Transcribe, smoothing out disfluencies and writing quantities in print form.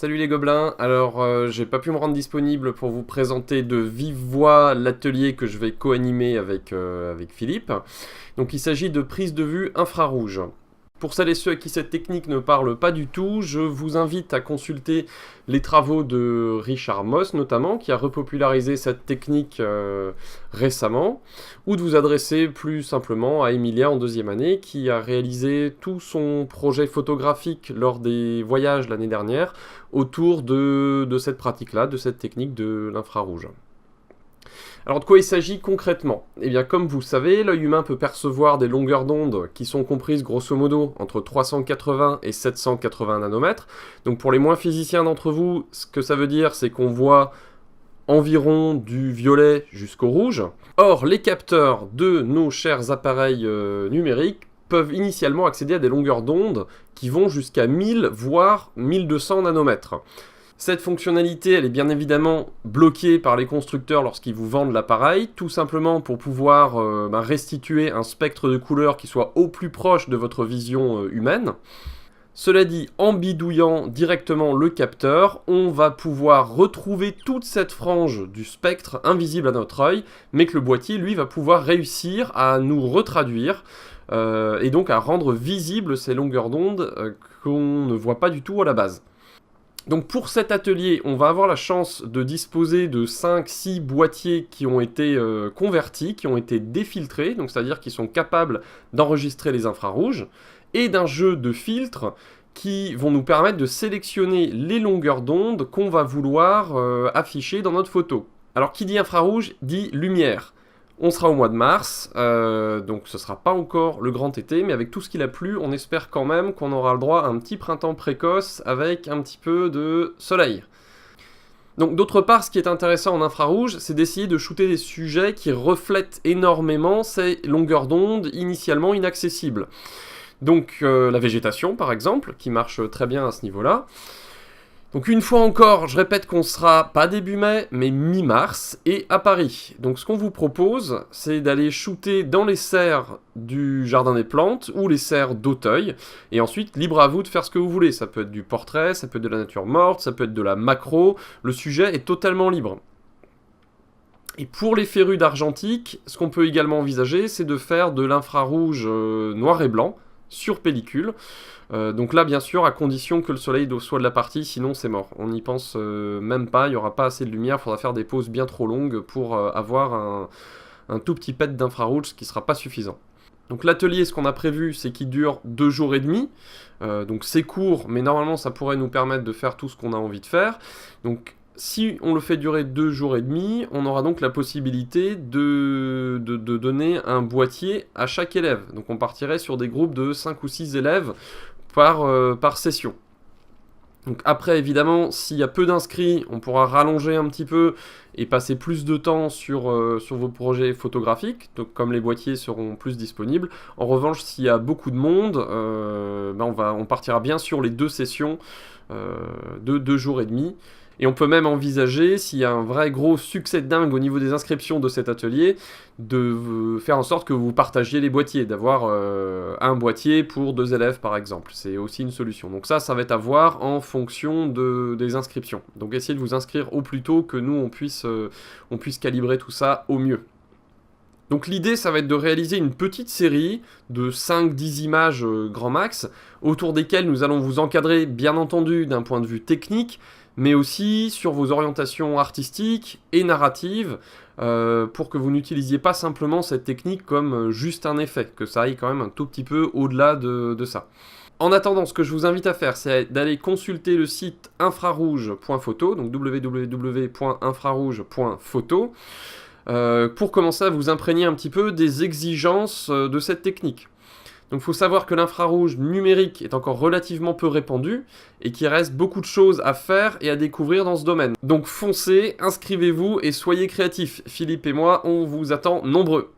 Salut les gobelins, alors j'ai pas pu me rendre disponible pour vous présenter de vive voix l'atelier que je vais co-animer avec Philippe. Donc il s'agit de prise de vue infrarouge. Pour celles et ceux à qui cette technique ne parle pas du tout, je vous invite à consulter les travaux de Richard Moss notamment, qui a repopularisé cette technique récemment, ou de vous adresser plus simplement à Emilia en deuxième année, qui a réalisé tout son projet photographique lors des voyages l'année dernière, autour de cette pratique-là, de cette technique de l'infrarouge. Alors de quoi il s'agit concrètement? Eh bien comme vous le savez, l'œil humain peut percevoir des longueurs d'onde qui sont comprises grosso modo entre 380 et 780 nanomètres. Donc pour les moins physiciens d'entre vous, ce que ça veut dire c'est qu'on voit environ du violet jusqu'au rouge. Or les capteurs de nos chers appareils numériques peuvent initialement accéder à des longueurs d'onde qui vont jusqu'à 1000 voire 1200 nanomètres. Cette fonctionnalité, elle est bien évidemment bloquée par les constructeurs lorsqu'ils vous vendent l'appareil, tout simplement pour pouvoir restituer un spectre de couleurs qui soit au plus proche de votre vision humaine. Cela dit, en bidouillant directement le capteur, on va pouvoir retrouver toute cette frange du spectre invisible à notre œil, mais que le boîtier, lui, va pouvoir réussir à nous retraduire, et donc à rendre visibles ces longueurs d'onde qu'on ne voit pas du tout à la base. Donc pour cet atelier, on va avoir la chance de disposer de 5-6 boîtiers qui ont été convertis, qui ont été défiltrés, donc c'est-à-dire qui sont capables d'enregistrer les infrarouges, et d'un jeu de filtres qui vont nous permettre de sélectionner les longueurs d'onde qu'on va vouloir afficher dans notre photo. Alors qui dit infrarouge dit lumière. On sera au mois de mars, donc ce sera pas encore le grand été, mais avec tout ce qu'il a plu, on espère quand même qu'on aura le droit à un petit printemps précoce avec un petit peu de soleil. Donc d'autre part, ce qui est intéressant en infrarouge, c'est d'essayer de shooter des sujets qui reflètent énormément ces longueurs d'onde initialement inaccessibles. Donc la végétation par exemple, qui marche très bien à ce niveau-là. Donc une fois encore, je répète qu'on sera pas début mai, mais mi-mars, et à Paris. Donc ce qu'on vous propose, c'est d'aller shooter dans les serres du Jardin des Plantes, ou les serres d'Auteuil, et ensuite, libre à vous de faire ce que vous voulez. Ça peut être du portrait, ça peut être de la nature morte, ça peut être de la macro, le sujet est totalement libre. Et pour les férus d'argentique, ce qu'on peut également envisager, c'est de faire de l'infrarouge noir et blanc, sur pellicule. Donc là, bien sûr, à condition que le soleil soit de la partie, sinon c'est mort. On n'y pense même pas, il n'y aura pas assez de lumière, il faudra faire des pauses bien trop longues pour avoir un tout petit pet d'infrarouge, ce qui ne sera pas suffisant. Donc l'atelier, ce qu'on a prévu, c'est qu'il dure 2 jours et demi. Donc c'est court, mais normalement ça pourrait nous permettre de faire tout ce qu'on a envie de faire. Donc si on le fait durer 2 jours et demi, on aura donc la possibilité de donner un boîtier à chaque élève. Donc on partirait sur des groupes de 5 ou 6 élèves par session. Donc après, évidemment, s'il y a peu d'inscrits, on pourra rallonger un petit peu et passer plus de temps sur vos projets photographiques, donc comme les boîtiers seront plus disponibles. En revanche, s'il y a beaucoup de monde, on partira bien sur les 2 sessions de 2 jours et demi. Et on peut même envisager, s'il y a un vrai gros succès dingue au niveau des inscriptions de cet atelier, de faire en sorte que vous partagiez les boîtiers, d'avoir un boîtier pour 2 élèves par exemple. C'est aussi une solution. Donc ça va être à voir en fonction des inscriptions. Donc essayez de vous inscrire au plus tôt que nous, on puisse calibrer tout ça au mieux. Donc l'idée, ça va être de réaliser une petite série de 5-10 images grand max, autour desquelles nous allons vous encadrer, bien entendu, d'un point de vue technique, mais aussi sur vos orientations artistiques et narratives, pour que vous n'utilisiez pas simplement cette technique comme juste un effet, que ça aille quand même un tout petit peu au-delà de ça. En attendant, ce que je vous invite à faire, c'est d'aller consulter le site infrarouge.photo, donc www.infrarouge.photo, pour commencer à vous imprégner un petit peu des exigences de cette technique. Donc il faut savoir que l'infrarouge numérique est encore relativement peu répandu et qu'il reste beaucoup de choses à faire et à découvrir dans ce domaine. Donc foncez, inscrivez-vous et soyez créatifs. Philippe et moi, on vous attend nombreux.